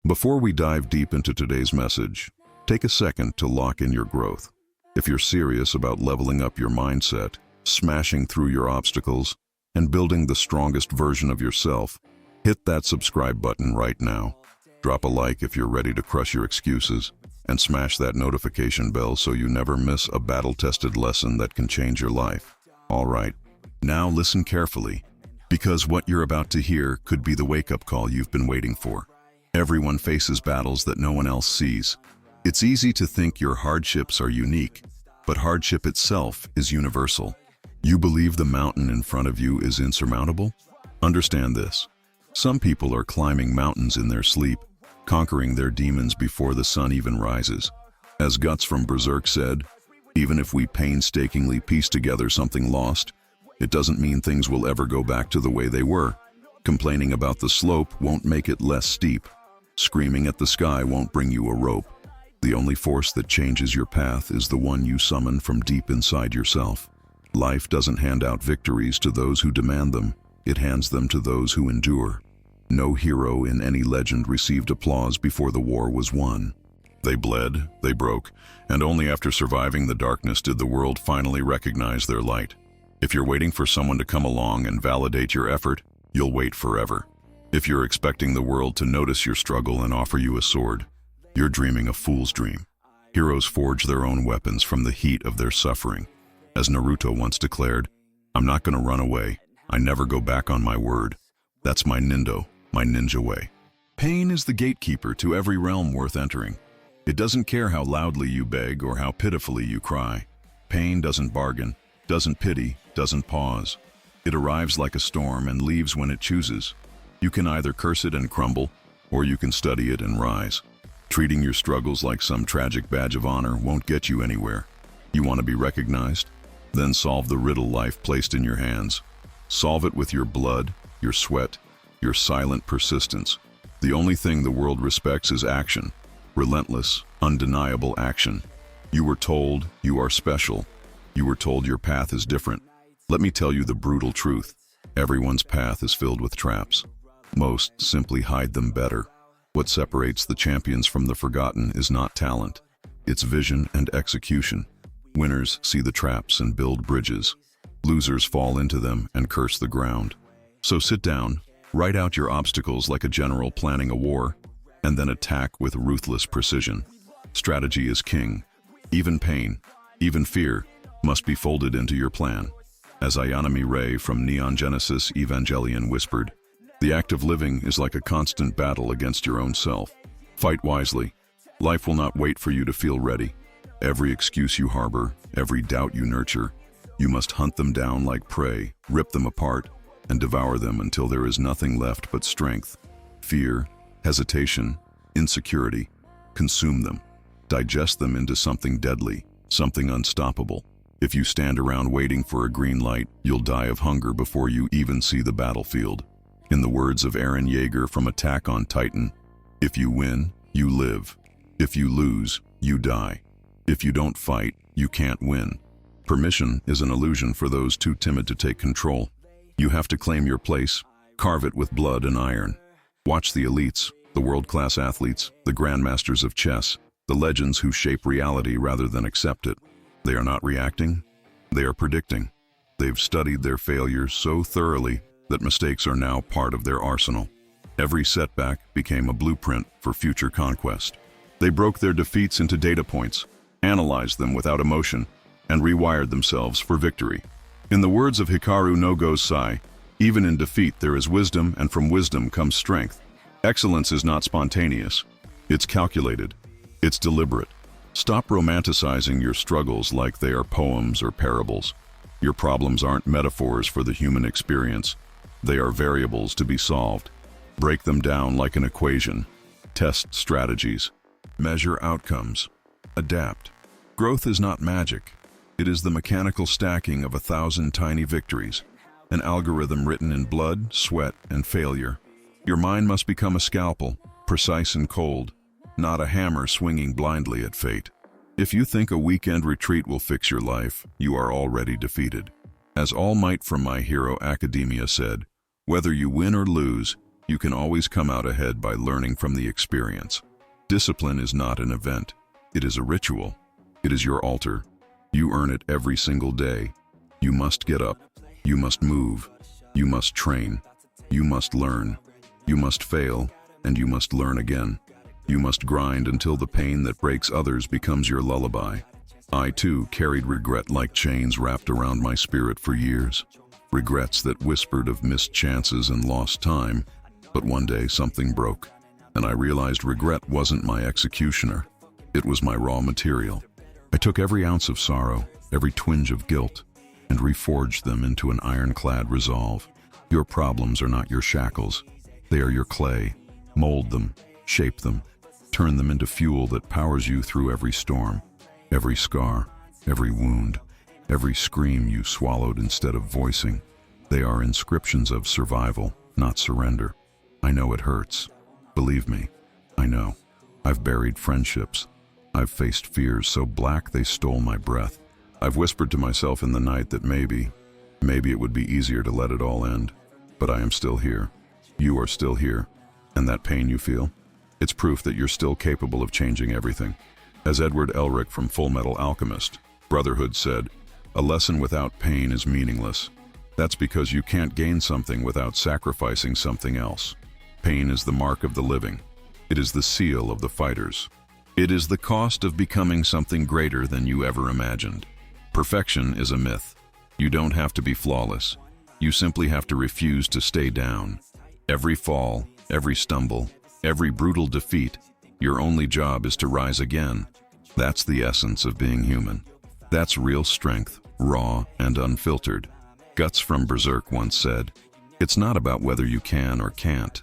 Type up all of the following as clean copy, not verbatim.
Before we dive deep into today's message, take a second to lock in your growth. If you're serious about leveling up your mindset, smashing through your obstacles, and building the strongest version of yourself, hit that subscribe button right now. Drop a like if you're ready to crush your excuses, and smash that notification bell so you never miss a battle-tested lesson that can change your life. All right, now listen carefully, because what you're about to hear could be the wake-up call you've been waiting for. Everyone faces battles that no one else sees. It's easy to think your hardships are unique, but hardship itself is universal. You believe the mountain in front of you is insurmountable? Understand this. Some people are climbing mountains in their sleep, conquering their demons before the sun even rises. As Guts from Berserk said, even if we painstakingly piece together something lost, it doesn't mean things will ever go back to the way they were. Complaining about the slope won't make it less steep. Screaming at the sky won't bring you a rope. The only force that changes your path is the one you summon from deep inside yourself. Life doesn't hand out victories to those who demand them. It hands them to those who endure. No hero in any legend received applause before the war was won. They bled, they broke, and only after surviving the darkness did the world finally recognize their light. If you're waiting for someone to come along and validate your effort, you'll wait forever. If you're expecting the world to notice your struggle and offer you a sword, you're dreaming a fool's dream. Heroes forge their own weapons from the heat of their suffering. As Naruto once declared, "I'm not going to run away. I never go back on my word. That's my ninja way." Pain is the gatekeeper to every realm worth entering. It doesn't care how loudly you beg or how pitifully you cry. Pain doesn't bargain, doesn't pity, doesn't pause. It arrives like a storm and leaves when it chooses. You can either curse it and crumble, or you can study it and rise. Treating your struggles like some tragic badge of honor won't get you anywhere. You want to be recognized? Then solve the riddle life placed in your hands. Solve it with your blood, your sweat, your silent persistence. The only thing the world respects is action. Relentless, undeniable action. You were told you are special. You were told your path is different. Let me tell you the brutal truth. Everyone's path is filled with traps. Most simply hide them better. What separates the champions from the forgotten is not talent. It's vision and execution. Winners see the traps and build bridges. Losers fall into them and curse the ground. So sit down, write out your obstacles like a general planning a war, and then attack with ruthless precision. Strategy is king. Even pain, even fear, must be folded into your plan. As Ayana Ray from Neon Genesis Evangelion whispered, the act of living is like a constant battle against your own self. Fight wisely. Life will not wait for you to feel ready. Every excuse you harbor, every doubt you nurture, you must hunt them down like prey, rip them apart, and devour them until there is nothing left but strength. Fear, hesitation, insecurity, consume them. Digest them into something deadly, something unstoppable. If you stand around waiting for a green light, you'll die of hunger before you even see the battlefield. In the words of Eren Yeager from Attack on Titan, if you win, you live. If you lose, you die. If you don't fight, you can't win. Permission is an illusion for those too timid to take control. You have to claim your place, carve it with blood and iron. Watch the elites, the world-class athletes, the grandmasters of chess, the legends who shape reality rather than accept it. They are not reacting, they are predicting. They've studied their failures so thoroughly that mistakes are now part of their arsenal. Every setback became a blueprint for future conquest. They broke their defeats into data points, analyzed them without emotion, and rewired themselves for victory. In the words of Hikaru no Gosei, even in defeat there is wisdom, and from wisdom comes strength. Excellence is not spontaneous. It's calculated. It's deliberate. Stop romanticizing your struggles like they are poems or parables. Your problems aren't metaphors for the human experience. They are variables to be solved. Break them down like an equation. Test strategies. Measure outcomes. Adapt. Growth is not magic. It is the mechanical stacking of 1,000 tiny victories, an algorithm written in blood, sweat, and failure. Your mind must become a scalpel, precise and cold, not a hammer swinging blindly at fate. If you think a weekend retreat will fix your life, you are already defeated. As All Might from My Hero Academia said, whether you win or lose, You can always come out ahead by learning from the experience. Discipline is not an event. It is a ritual. It is your altar. You earn it every single day. You must get up. You must move. You must train. You must learn. You must fail, and you must learn again. You must grind until the pain that breaks others becomes your lullaby. I, too, carried regret like chains wrapped around my spirit for years. Regrets that whispered of missed chances and lost time. But one day something broke, and I realized regret wasn't my executioner. It was my raw material. I took every ounce of sorrow, every twinge of guilt, and reforged them into an ironclad resolve. Your problems are not your shackles. They are your clay. Mold them, shape them, turn them into fuel that powers you through every storm, every scar, every wound, every scream you swallowed instead of voicing. They are inscriptions of survival, not surrender. I know it hurts. Believe me, I know. I've buried friendships. I've faced fears so black they stole my breath. I've whispered to myself in the night that maybe it would be easier to let it all end. But I am still here. You are still here. And that pain you feel? It's proof that you're still capable of changing everything. As Edward Elric from Full Metal Alchemist, Brotherhood said, "A lesson without pain is meaningless." That's because you can't gain something without sacrificing something else. Pain is the mark of the living. It is the seal of the fighters. It is the cost of becoming something greater than you ever imagined. Perfection is a myth. You don't have to be flawless. You simply have to refuse to stay down. Every fall, every stumble, every brutal defeat, your only job is to rise again. That's the essence of being human. That's real strength, raw and unfiltered. Guts from Berserk once said, "It's not about whether you can or can't.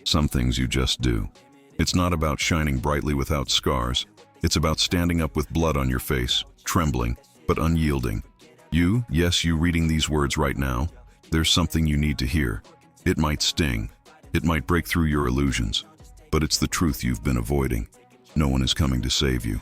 Some things you just do. It's not about shining brightly without scars. It's about standing up with blood on your face, trembling, but unyielding." Yes, you reading these words right now, there's something you need to hear. It might sting. It might break through your illusions. But it's the truth you've been avoiding. No one is coming to save you.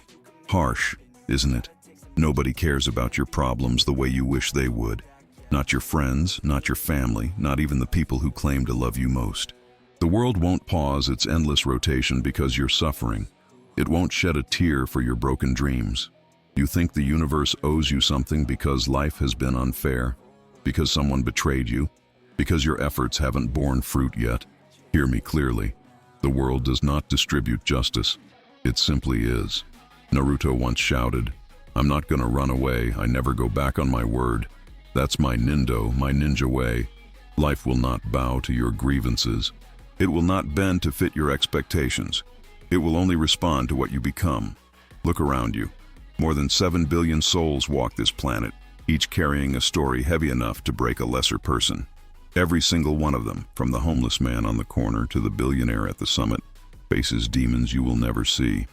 Harsh, isn't it? Nobody cares about your problems the way you wish they would. Not your friends, not your family, not even the people who claim to love you most. The world won't pause its endless rotation because you're suffering. It won't shed a tear for your broken dreams. You think the universe owes you something because life has been unfair, because someone betrayed you, because your efforts haven't borne fruit yet. Hear me clearly. The world does not distribute justice. It simply is. Naruto once shouted, "I'm not gonna run away. I never go back on my word. That's my ninja way. Life will not bow to your grievances. It will not bend to fit your expectations. It will only respond to what you become." Look around you. More than 7 billion souls walk this planet, each carrying a story heavy enough to break a lesser person. Every single one of them, from the homeless man on the corner to the billionaire at the summit, faces demons you will never see.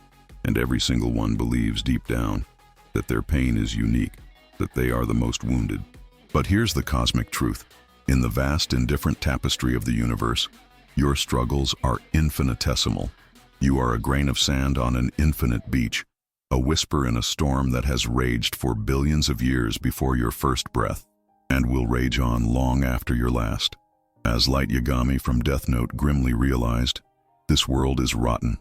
And every single one believes deep down that their pain is unique, that they are the most wounded. But here's the cosmic truth. In the vast, indifferent tapestry of the universe, your struggles are infinitesimal. You are a grain of sand on an infinite beach, a whisper in a storm that has raged for billions of years before your first breath, and will rage on long after your last. As Light Yagami from Death Note grimly realized, this world is rotten.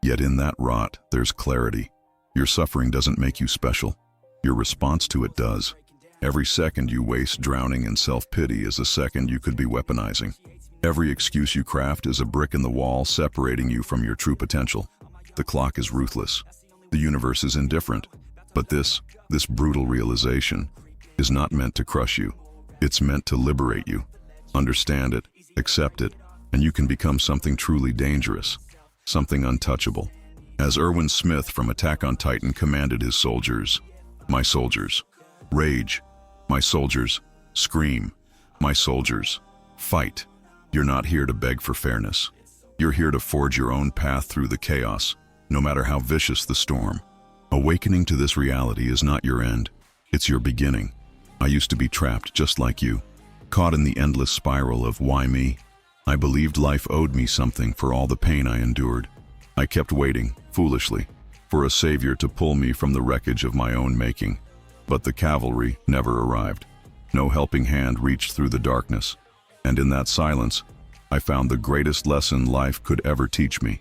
Yet in that rot, there's clarity. Your suffering doesn't make you special. Your response to it does. Every second you waste drowning in self-pity is a second you could be weaponizing. Every excuse you craft is a brick in the wall separating you from your true potential. The clock is ruthless. The universe is indifferent. But this brutal realization is not meant to crush you. It's meant to liberate you. Understand it, accept it, and you can become something truly dangerous, something untouchable. As Erwin Smith from Attack on Titan commanded his soldiers, "My soldiers, rage. My soldiers, scream. My soldiers, fight." You're not here to beg for fairness. You're here to forge your own path through the chaos, no matter how vicious the storm. Awakening to this reality is not your end. It's your beginning. I used to be trapped just like you, caught in the endless spiral of why me? I believed life owed me something for all the pain I endured. I kept waiting, foolishly, for a savior to pull me from the wreckage of my own making. But the cavalry never arrived. No helping hand reached through the darkness. And in that silence, I found the greatest lesson life could ever teach me.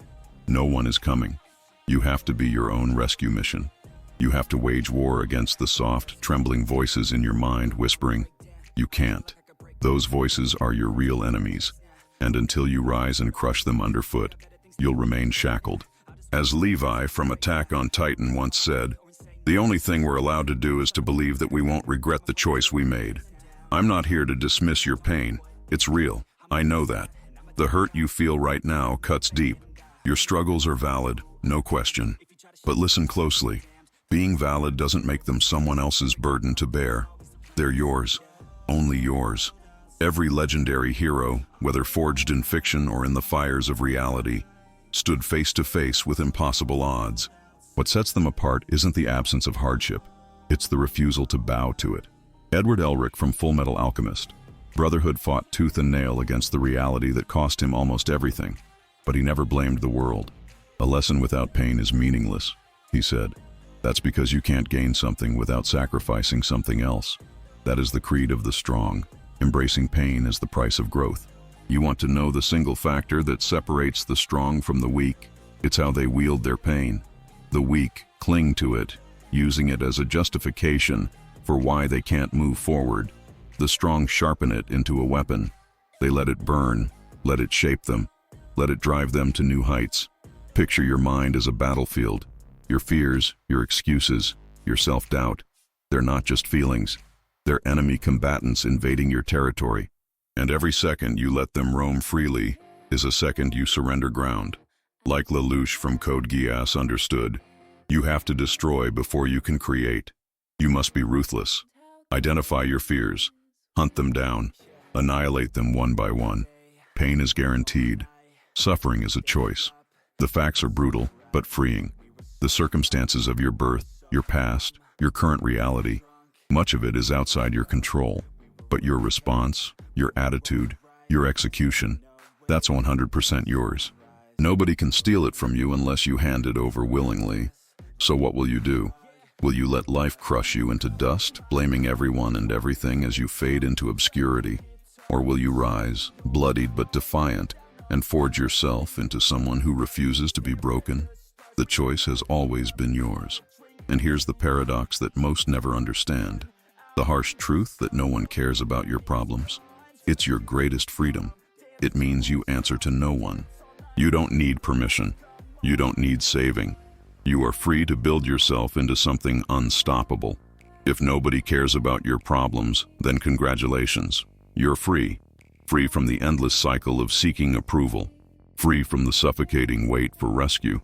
No one is coming. You have to be your own rescue mission. You have to wage war against the soft, trembling voices in your mind whispering, "You can't." Those voices are your real enemies, and until you rise and crush them underfoot, you'll remain shackled. As Levi from Attack on Titan once said, "The only thing we're allowed to do is to believe that we won't regret the choice we made." I'm not here to dismiss your pain. It's real. I know that. The hurt you feel right now cuts deep. Your struggles are valid, no question. But listen closely. Being valid doesn't make them someone else's burden to bear. They're yours. Only yours. Every legendary hero, whether forged in fiction or in the fires of reality, stood face to face with impossible odds. What sets them apart isn't the absence of hardship. It's the refusal to bow to it. Edward Elric from Full Metal Alchemist. Brotherhood fought tooth and nail against the reality that cost him almost everything, but he never blamed the world. "A lesson without pain is meaningless," he said. "That's because you can't gain something without sacrificing something else." That is the creed of the strong, embracing pain as the price of growth. You want to know the single factor that separates the strong from the weak? It's how they wield their pain. The weak cling to it, using it as a justification for why they can't move forward. The strong sharpen it into a weapon. They let it burn, let it shape them, let it drive them to new heights. Picture your mind as a battlefield. Your fears, your excuses, your self-doubt, they're not just feelings. They're enemy combatants invading your territory. And every second you let them roam freely is a second you surrender ground. Like Lelouch from Code Geass understood, you have to destroy before you can create. You must be ruthless. Identify your fears, hunt them down, annihilate them one by one. Pain is guaranteed. Suffering is a choice. The facts are brutal, but freeing. The circumstances of your birth, your past, your current reality, much of it is outside your control. But your response, your attitude, your execution, that's 100% yours. Nobody can steal it from you unless you hand it over willingly. So what will you do? Will you let life crush you into dust, blaming everyone and everything as you fade into obscurity? Or will you rise, bloodied but defiant, and forge yourself into someone who refuses to be broken? The choice has always been yours. And here's the paradox that most never understand. The harsh truth that no one cares about your problems. It's your greatest freedom. It means you answer to no one. You don't need permission. You don't need saving. You are free to build yourself into something unstoppable. If nobody cares about your problems, then congratulations. You're free. Free from the endless cycle of seeking approval. Free from the suffocating wait for rescue.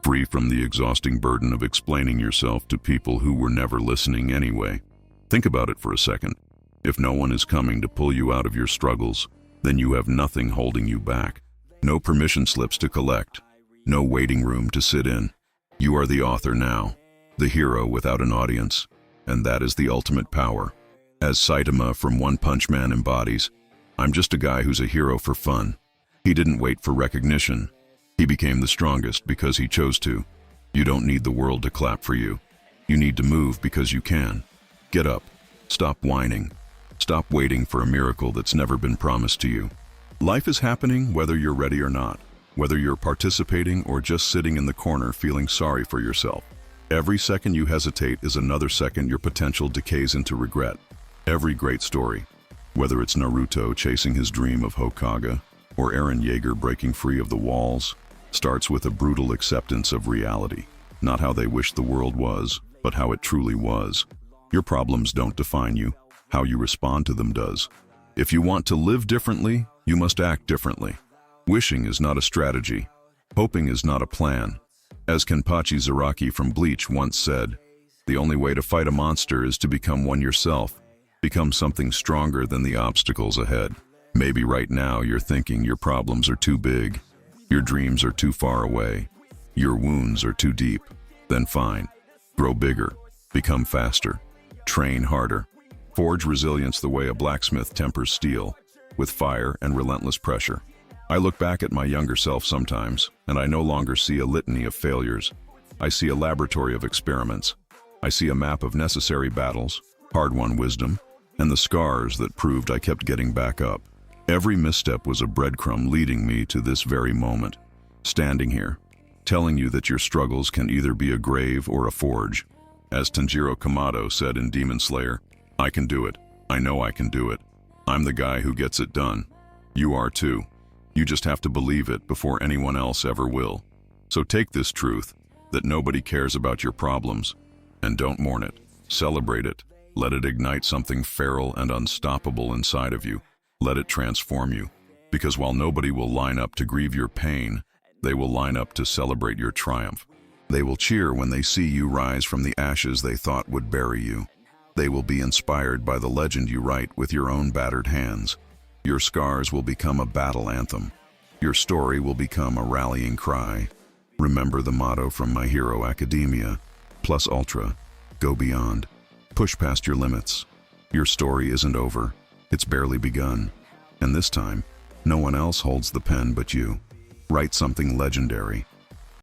Free from the exhausting burden of explaining yourself to people who were never listening anyway. Think about it for a second. If no one is coming to pull you out of your struggles, then you have nothing holding you back. No permission slips to collect. No waiting room to sit in. You are the author now, the hero without an audience, and that is the ultimate power. As Saitama from One Punch Man embodies, "I'm just a guy who's a hero for fun." He didn't wait for recognition. He became the strongest because he chose to. You don't need the world to clap for you. You need to move because you can. Get up. Stop whining. Stop waiting for a miracle that's never been promised to you. Life is happening whether you're ready or not, whether you're participating or just sitting in the corner feeling sorry for yourself. Every second you hesitate is another second your potential decays into regret. Every great story, whether it's Naruto chasing his dream of Hokage or Eren Yeager breaking free of the walls, starts with a brutal acceptance of reality. Not how they wish the world was, but how it truly was. Your problems don't define you. How you respond to them does. If you want to live differently, you must act differently. Wishing is not a strategy. Hoping is not a plan. As Kenpachi Zaraki from Bleach once said, "The only way to fight a monster is to become one yourself. Become something stronger than the obstacles ahead." Maybe right now you're thinking your problems are too big. Your dreams are too far away. Your wounds are too deep. Then fine. Grow bigger. Become faster. Train harder. Forge resilience the way a blacksmith tempers steel, with fire and relentless pressure. I look back at my younger self sometimes, and I no longer see a litany of failures. I see a laboratory of experiments. I see a map of necessary battles, hard-won wisdom, and the scars that proved I kept getting back up. Every misstep was a breadcrumb leading me to this very moment, standing here, telling you that your struggles can either be a grave or a forge. As Tanjiro Kamado said in Demon Slayer, I can do it. I know I can do it. I'm the guy who gets it done. You are too. You just have to believe it before anyone else ever will. So take this truth, that nobody cares about your problems, and don't mourn it. Celebrate it. Let it ignite something feral and unstoppable inside of you. Let it transform you. Because while nobody will line up to grieve your pain, they will line up to celebrate your triumph. They will cheer when they see you rise from the ashes they thought would bury you. They will be inspired by the legend you write with your own battered hands. Your scars will become a battle anthem. Your story will become a rallying cry. Remember the motto from My Hero Academia, Plus Ultra, go beyond. Push past your limits. Your story isn't over. It's barely begun. And this time, no one else holds the pen but you. Write something legendary.